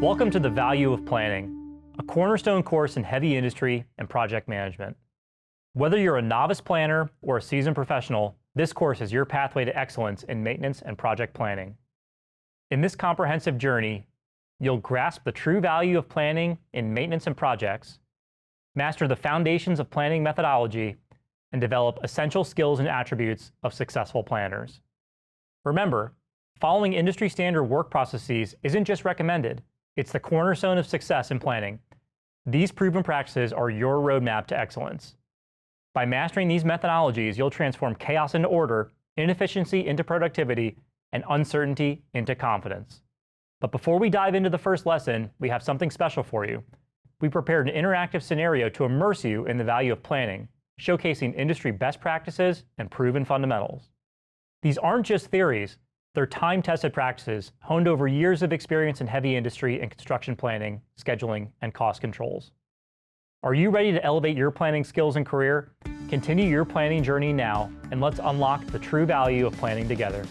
Welcome to the Value of Planning, a cornerstone course in heavy industry and project management. Whether you're a novice planner or a seasoned professional, this course is your pathway to excellence in maintenance and project planning. In this comprehensive journey, you'll grasp the true value of planning in maintenance and projects, master the foundations of planning methodology, and develop essential skills and attributes of successful planners. Remember, following industry standard work processes isn't just recommended, it's the cornerstone of success in planning. These proven practices are your roadmap to excellence. By mastering these methodologies, you'll transform chaos into order, inefficiency into productivity, and uncertainty into confidence. But before we dive into the first lesson, we have something special for you. We prepared an interactive scenario to immerse you in the value of planning, showcasing industry best practices and proven fundamentals. These aren't just theories, they're time-tested practices honed over years of experience in heavy industry and construction planning, scheduling, and cost controls. Are you ready to elevate your planning skills and career? Continue your planning journey now, and let's unlock the true value of planning together.